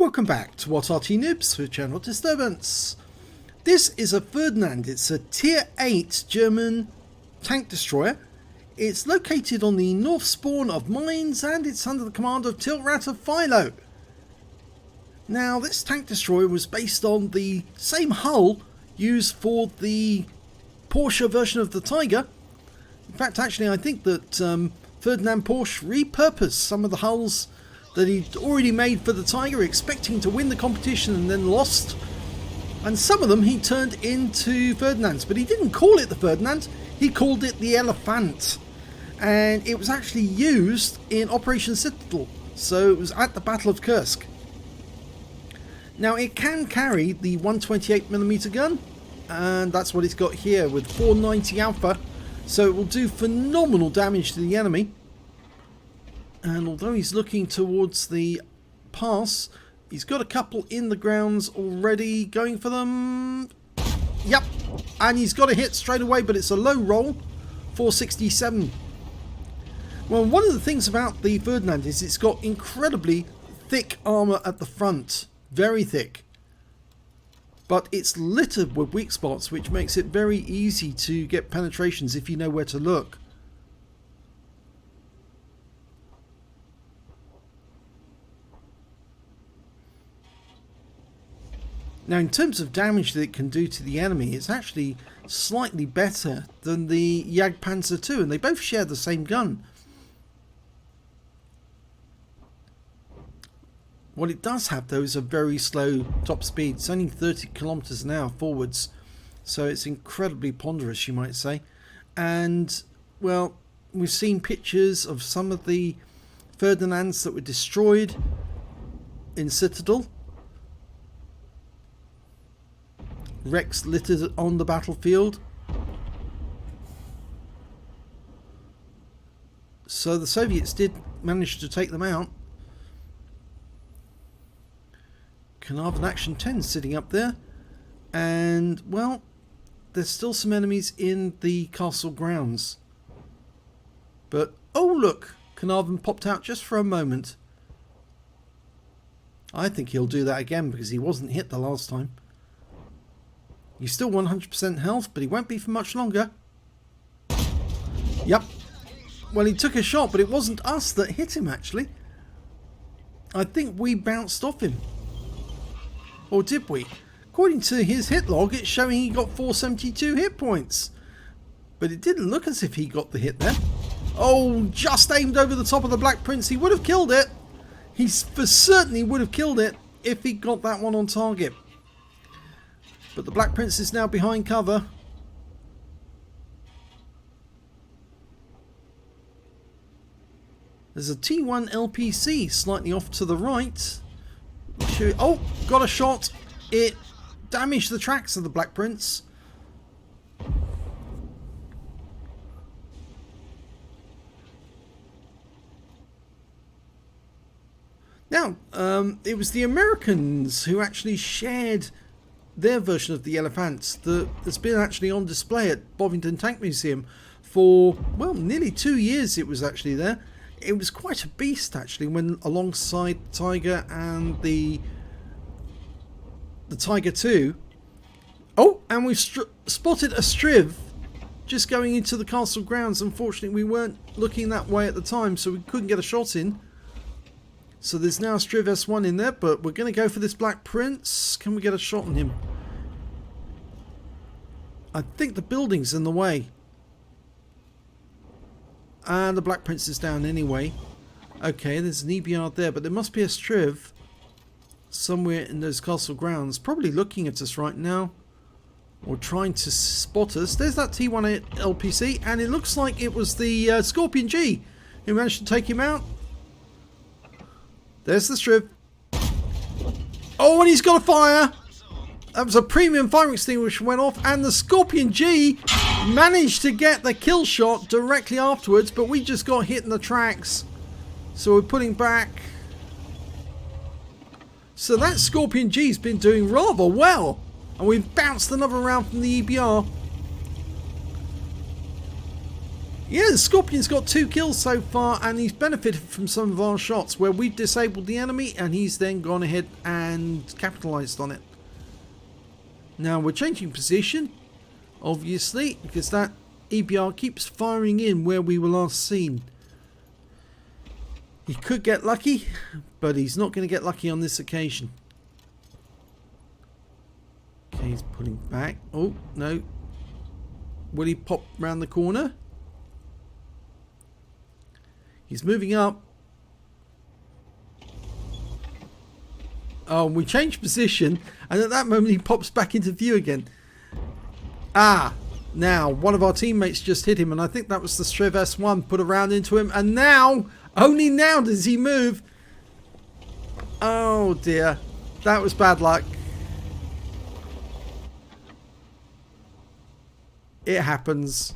welcome back to What Arty Noobs for Channel Disturbance. This is a Ferdinand. It's a Tier 8 German tank destroyer. It's located on the north spawn of mines and it's under the command of tiltratt of FILO. Now this tank destroyer was based on the same hull used for the Porsche version of the Tiger. In fact, actually I think that Ferdinand Porsche repurposed some of the hulls that he'd already made for the Tiger, expecting to win the competition and then lost. And some of them he turned into Ferdinands, but he didn't call it the Ferdinand, he called it the Elephant. And it was actually used in Operation Citadel, so it was at the Battle of Kursk. Now it can carry the 128mm gun, and that's what it's got here with 490 alpha, so it will do phenomenal damage to the enemy. And although he's looking towards the pass, he's got a couple in the grounds already going for them. Yep, and he's got a hit straight away, but it's a low roll, 467. Well, one of the things about the Ferdinand is it's got incredibly thick armour at the front, very thick. But it's littered with weak spots, which makes it very easy to get penetrations if you know where to look. Now, in terms of damage that it can do to the enemy, it's actually slightly better than the Jagdpanzer II, and they both share the same gun. What it does have, though, is a very slow top speed. It's only 30 kilometers an hour forwards, so it's incredibly ponderous, you might say. And, well, we've seen pictures of some of the Ferdinands that were destroyed in Citadel. Wrecks littered on the battlefield. So the Soviets did manage to take them out. Carnarvon Action 10 sitting up there. And, well, there's still some enemies in the castle grounds. But, oh look, Carnarvon popped out just for a moment. I think he'll do that again because he wasn't hit the last time. He's still 100% health, but he won't be for much longer. Yep. Well, he took a shot, but it wasn't us that hit him, actually. I think we bounced off him. Or did we? According to his hit log, it's showing he got 472 hit points. But it didn't look as if he got the hit there. Oh, just aimed over the top of the Black Prince. He would have killed it. He for certainly would have killed it if he got that one on target. But the Black Prince is now behind cover. There's a T1 LPC slightly off to the right. Oh, got a shot. It damaged the tracks of the Black Prince. Now, it was the Americans who actually shared their version of the Elephant that's been actually on display at Bovington Tank Museum for, well, nearly 2 years. It was actually there. It was quite a beast actually when alongside the Tiger and the Tiger II. Oh, and we've spotted a Striv just going into the castle grounds. Unfortunately, we weren't looking that way at the time, so we couldn't get a shot in. So there's now a Striv S1 in there, but we're going to go for this Black Prince. Can we get a shot on him? I think the building's in the way. And the Black Prince is down anyway. Okay, there's an EBR there, but there must be a Striv somewhere in those castle grounds, probably looking at us right now, or trying to spot us. There's that T1 LPC, and it looks like it was the Scorpion G who managed to take him out. There's the Striv. Oh, and he's got a fire. That was a premium fire extinguisher went off, and the Scorpion G managed to get the kill shot directly afterwards, but we just got hit in the tracks. So we're putting back. So that Scorpion G's been doing rather well. And we've bounced another round from the EBR. Yeah, the Scorpion's got 2 kills so far, and he's benefited from some of our shots where we've disabled the enemy and he's then gone ahead and capitalized on it. Now we're changing position, obviously, because that EBR keeps firing in where we were last seen. He could get lucky, but he's not going to get lucky on this occasion. Okay, he's pulling back. Oh, no. Will he pop round the corner? He's moving up. Oh, we changed position, and at that moment he pops back into view again. Ah, now one of our teammates just hit him, and I think that was the Strev S1 put a round into him, and now, only now does he move. Oh dear, that was bad luck. It happens.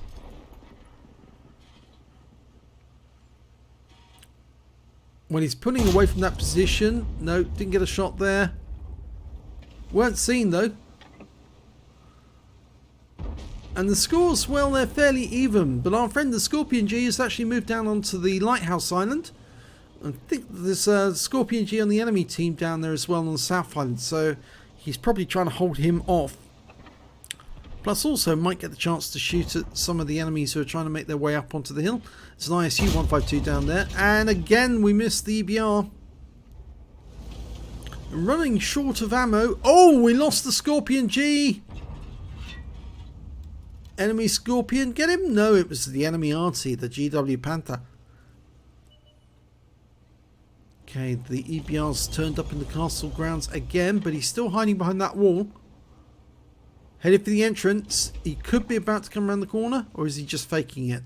When he's pulling away from that position, no, didn't get a shot there. Weren't seen though. And the scores, well, they're fairly even, but our friend the Scorpion G has actually moved down onto the Lighthouse Island. I think there's a Scorpion G on the enemy team down there as well on the South Island, so he's probably trying to hold him off. Plus also might get the chance to shoot at some of the enemies who are trying to make their way up onto the hill. There's an ISU 152 down there, and again we missed the EBR. Running short of ammo. Oh, we lost the Scorpion G. Enemy Scorpion, get him? No, it was the enemy Arty, the GW Panther. Okay, the EBR's turned up in the castle grounds again, but he's still hiding behind that wall. Headed for the entrance. He could be about to come around the corner, or is he just faking it?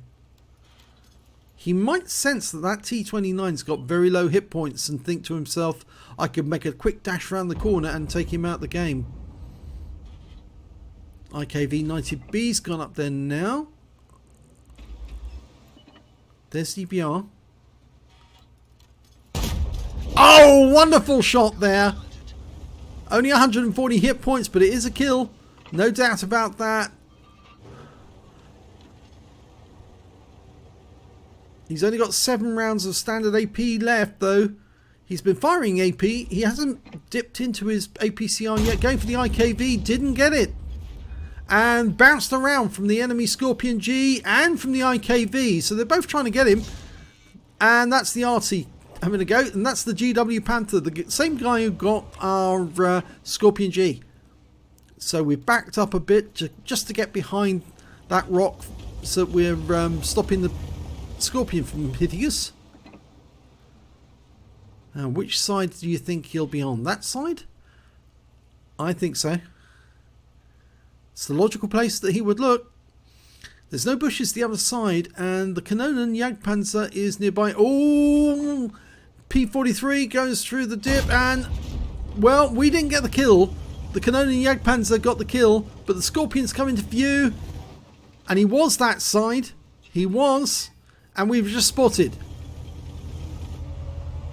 He might sense that that T-29's got very low hit points and think to himself, I could make a quick dash around the corner and take him out of the game. IKV-90B's gone up there now. There's DBR. Oh, wonderful shot there. Only 140 hit points, but it is a kill. No doubt about that. He's only got 7 rounds of standard AP left though. He's been firing AP. He hasn't dipped into his APCR yet. Going for the IKV. Didn't get it. And bounced around from the enemy Scorpion G and from the IKV. So they're both trying to get him. And that's the Arty having a go. And that's the GW Panther. The same guy who got our Scorpion G. So we backed up a bit just to get behind that rock, so we're stopping the Scorpion from hitting us. Now, which side do you think he'll be on? That side? I think so. It's the logical place that he would look. There's no bushes the other side, and the Kanonen Jagdpanzer is nearby. Oh! P-43 goes through the dip, and, well, we didn't get the kill. The Kanonen Jagdpanzer got the kill, but the Scorpion's come into view, and he was that side. He was, and we've just spotted.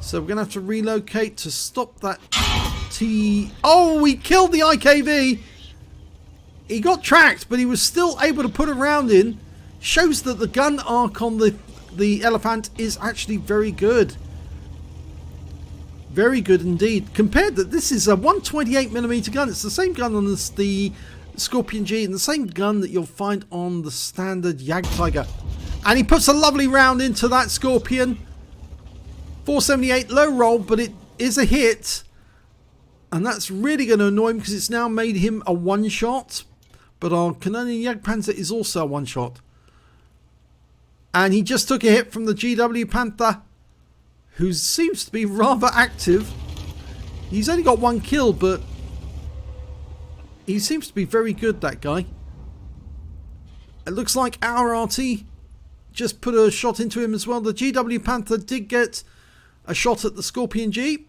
So we're going to have to relocate to stop that T... Oh, we killed the IKV! He got tracked, but he was still able to put a round in. Shows that the gun arc on the Elephant is actually very good. Very good indeed. Compared that this is a 128mm gun. It's the same gun on the Scorpion G and the same gun that you'll find on the standard Jagdtiger. And he puts a lovely round into that Scorpion. 478 low roll, but it is a hit. And that's really going to annoy him because it's now made him a one-shot. But our Kanonen Jagdpanzer is also a one-shot. And he just took a hit from the GW Panther, who seems to be rather active. He's only got 1 kill, but he seems to be very good, that guy. It looks like our RT just put a shot into him as well. The GW Panther did get a shot at the Scorpion G.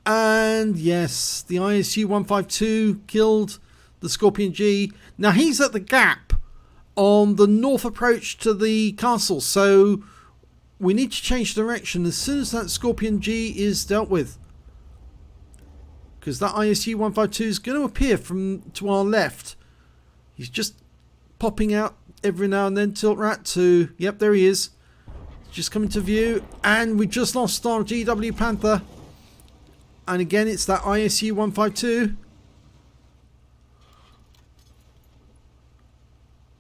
And yes, the ISU 152 killed the Scorpion G. Now he's at the gap on the north approach to the castle, so we need to change direction as soon as that Scorpion G is dealt with, because that ISU 152 is going to appear from to our left. He's just popping out every now and then. Tiltratt to... Yep, there he is. Just coming to view. And we just lost our GW Panther. And again, it's that ISU 152.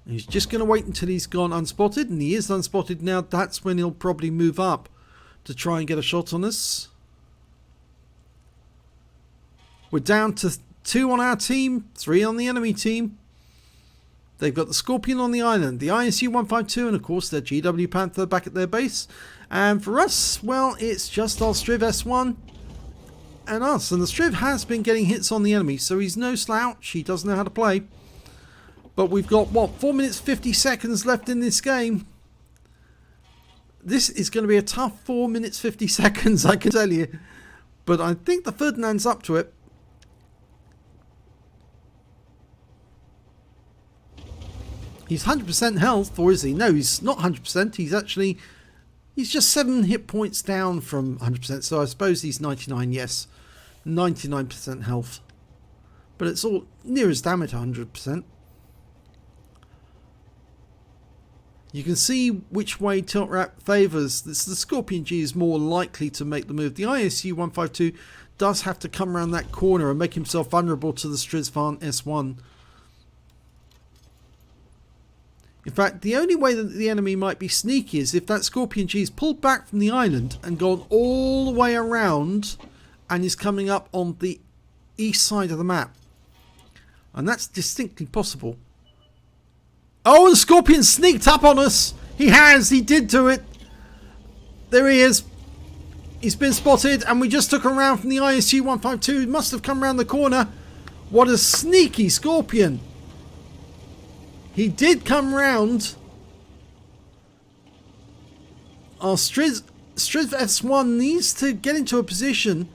He's just going to wait until he's gone unspotted. And he is unspotted now. That's when he'll probably move up to try and get a shot on us. We're down to 2 on our team, 3 on the enemy team. They've got the Scorpion on the island, the ISU 152, and of course their GW Panther back at their base. And for us, well, it's just our Striv S1 and us. And the Striv has been getting hits on the enemy, so he's no slouch. He does know how to play. But we've got, what, 4 minutes 50 seconds left in this game. This is going to be a tough 4 minutes 50 seconds, I can tell you. But I think the Ferdinand's up to it. He's 100% health, or is he? No, he's not 100%. He's just 7 hit points down from 100%. So I suppose he's 99, yes. 99% health. But it's all near as damn it 100%. You can see which way tiltratt favours. The Scorpion G is more likely to make the move. The ISU 152 does have to come around that corner and make himself vulnerable to the Spartan S1. In fact, the only way that the enemy might be sneaky is if that Scorpion G is pulled back from the island and gone all the way around and is coming up on the east side of the map. And that's distinctly possible. Oh, the Scorpion sneaked up on us. He did do it. There he is. He's been spotted and we just took him around from the ISU 152. He must have come around the corner. What a sneaky Scorpion. He did come round. Our Striv S1 needs to get into a position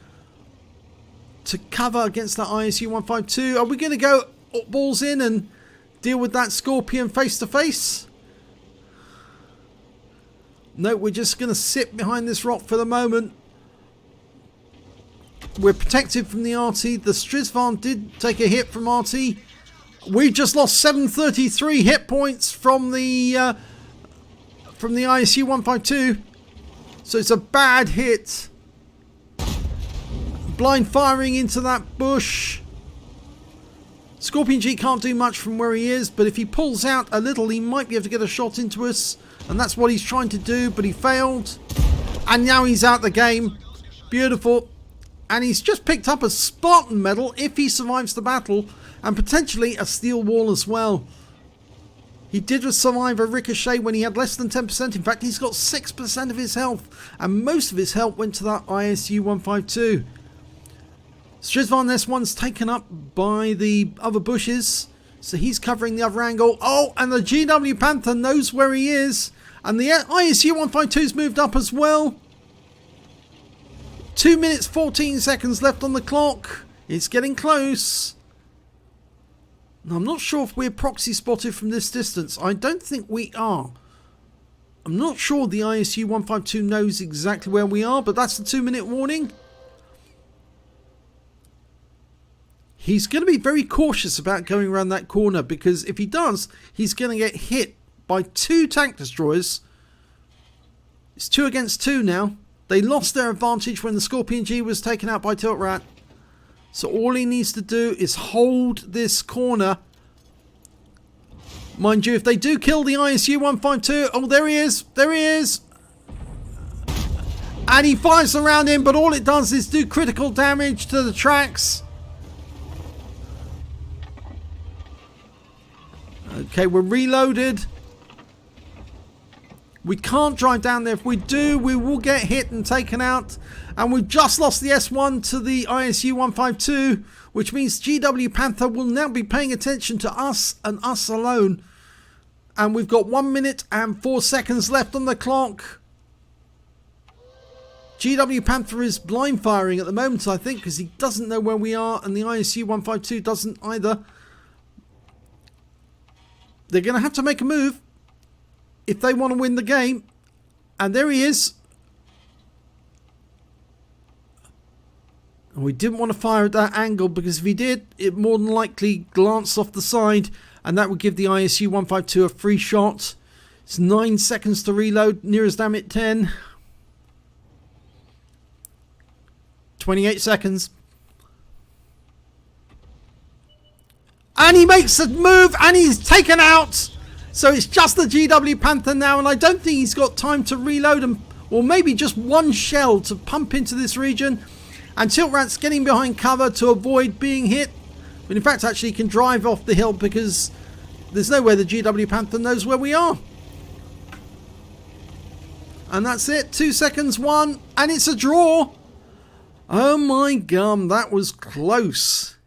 to cover against that ISU 152. Are we going to go balls in and deal with that Scorpion face to face? No, we're just going to sit behind this rock for the moment. We're protected from the Arty. The Strizvan did take a hit from Arty. We just lost 733 hit points from the ISU 152. So it's a bad hit. Blind firing into that bush. Scorpion G can't do much from where he is, but if he pulls out a little, he might be able to get a shot into us. And that's what he's trying to do, but he failed. And now he's out the game. Beautiful. And he's just picked up a Spartan medal if he survives the battle. And potentially a steel wall as well. He did survive a ricochet when he had less than 10%. In fact, he's got 6% of his health. And most of his health went to that ISU 152. Strizvan S1's taken up by the other bushes. So he's covering the other angle. Oh, and the GW Panther knows where he is. And the ISU 152's moved up as well. 2 minutes 14 seconds left on the clock. It's getting close. Now, I'm not sure if we're proxy spotted from this distance. I don't think we are. I'm not sure the ISU 152 knows exactly where we are, but that's the 2-minute warning. He's going to be very cautious about going around that corner, because if he does, he's going to get hit by 2 tank destroyers. It's 2 against 2 now. They lost their advantage when the Scorpion G was taken out by tiltratt. So all he needs to do is hold this corner. Mind you, if they do kill the ISU 152... Oh, there he is. There he is. And he fires around him, but all it does is do critical damage to the tracks. Okay, we're reloaded. We can't drive down there. If we do, we will get hit and taken out. And we've just lost the S1 to the ISU 152, which means GW Panther will now be paying attention to us and us alone. And we've got 1 minute and 4 seconds left on the clock. GW Panther is blind firing at the moment, I think, because he doesn't know where we are, and the ISU 152 doesn't either. They're going to have to make a move if they want to win the game. And there he is. We didn't want to fire at that angle, because if he did, it more than likely glanced off the side and that would give the ISU 152 a free shot. It's 9 seconds to reload. Nearest damn it, 10. 28 seconds. And he makes a move and he's taken out. So it's just the GW Panther now, and I don't think he's got time to reload him, or maybe just one shell to pump into this region. And tiltratt's getting behind cover to avoid being hit. But in fact, actually, he can drive off the hill because there's no way the GW Panther knows where we are. And that's it. 2 seconds, 1, and it's a draw. Oh my gum, that was close.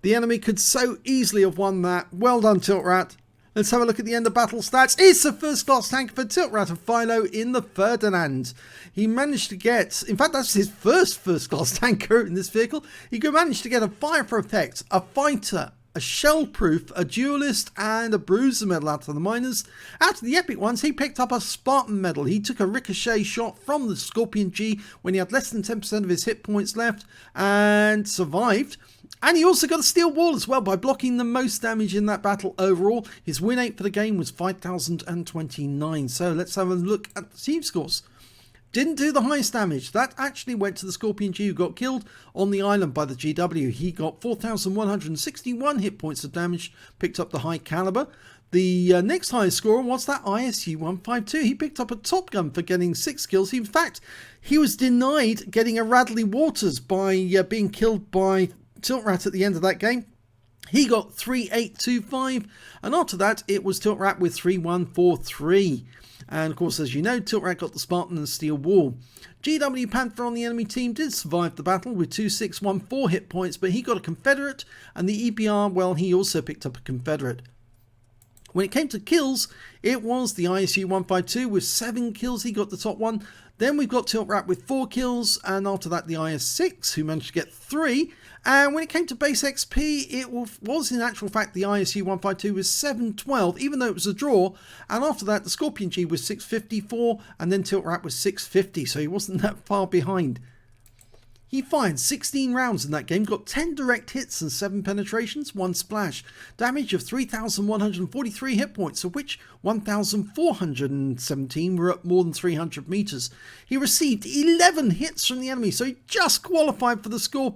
The enemy could so easily have won that. Well done, tiltratt. Let's have a look at the end of battle stats. It's a first class tank for tiltratt of FILO in the Ferdinand. He managed to get, in fact that's his first class tanker in this vehicle. He managed to get a fire for effect, a fighter, a shell proof, a duelist and a bruiser medal out of the miners. Out of the epic ones, he picked up a Spartan medal. He took a ricochet shot from the Scorpion G when he had less than 10% of his hit points left and survived. And he also got a steel wall as well by blocking the most damage in that battle overall. His win rate for the game was 5,029. So let's have a look at the team scores. Didn't do the highest damage. That actually went to the Scorpion G, who got killed on the island by the GW. He got 4,161 hit points of damage, picked up the high caliber. The next highest scorer was that ISU 152. He picked up a Top Gun for getting 6 kills. In fact, he was denied getting a Radley Waters by being killed by tiltratt at the end of that game. He got 3825, and after that it was tiltratt with 3143. And of course, as you know, tiltratt got the Spartan and Steel Wall. GW Panther on the enemy team did survive the battle with 2614 hit points, but he got a Confederate, and the EBR, well, he also picked up a Confederate. When it came to kills, it was the ISU 152 with 7 kills. He got the top one. Then we've got tiltratt with 4 kills, and after that the IS6, who managed to get 3. And when it came to base XP, it was in actual fact the ISU 152 was 712, even though it was a draw. And after that, the Scorpion G was 654, and then tiltratt was 650, so he wasn't that far behind. He fired 16 rounds in that game, got 10 direct hits and 7 penetrations, 1 splash. Damage of 3,143 hit points, of which 1,417 were at more than 300 meters. He received 11 hits from the enemy, so he just qualified for the steel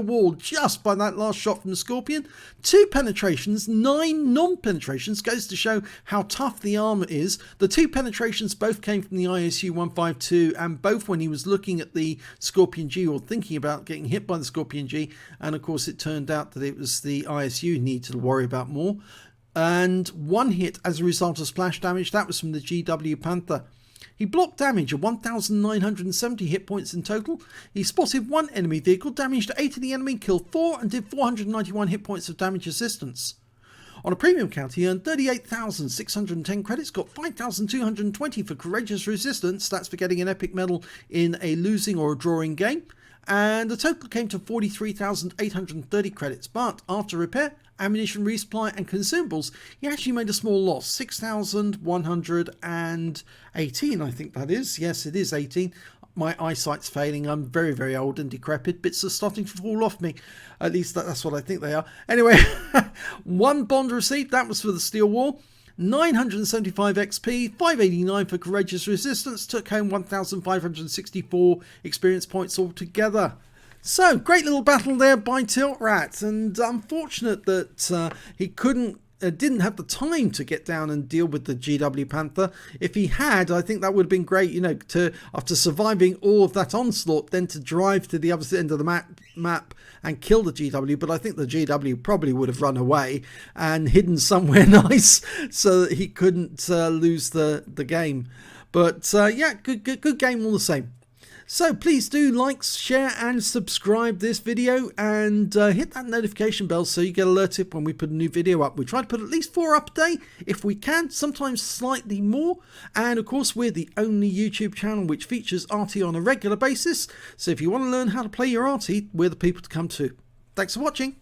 wall just by that last shot from the Scorpion. 2 penetrations, 9 non-penetrations, goes to show how tough the armor is. The 2 penetrations both came from the ISU 152, and both when he was looking at the Scorpion G, or thinking about getting hit by the Scorpion G, and of course it turned out that it was the ISU he needed to worry about more. And 1 hit as a result of splash damage, that was from the GW Panther. He blocked damage of 1,970 hit points in total. He spotted 1 enemy vehicle, damaged 8 of the enemy, killed 4, and did 491 hit points of damage assistance. On a premium count, he earned 38,610 credits, got 5,220 for courageous resistance, that's for getting an epic medal in a losing or a drawing game, and the total came to 43,830 credits. But after repair, ammunition resupply and consumables, he actually made a small loss, 6,118, I think that is. Yes, it is 18. My eyesight's failing. I'm very, very old and decrepit. Bits are starting to fall off me. At least that's what I think they are. Anyway, 1 bond received. That was for the steel wall. 975 XP, 589 for courageous resistance. Took home 1,564 experience points altogether. So, great little battle there by tiltratt. And unfortunate that he didn't have the time to get down and deal with the GW Panther. If he had, I think that would have been great, you know, to, after surviving all of that onslaught, then to drive to the other end of the map and kill the GW. But I think the GW probably would have run away and hidden somewhere nice so that he couldn't lose the game. But yeah, good game all the same. So please do like, share and subscribe this video, and hit that notification bell so you get alerted when we put a new video up. We try to put at least 4 up a day if we can, sometimes slightly more. And of course, we're the only YouTube channel which features Arty on a regular basis. So if you want to learn how to play your Arty, we're the people to come to. Thanks for watching.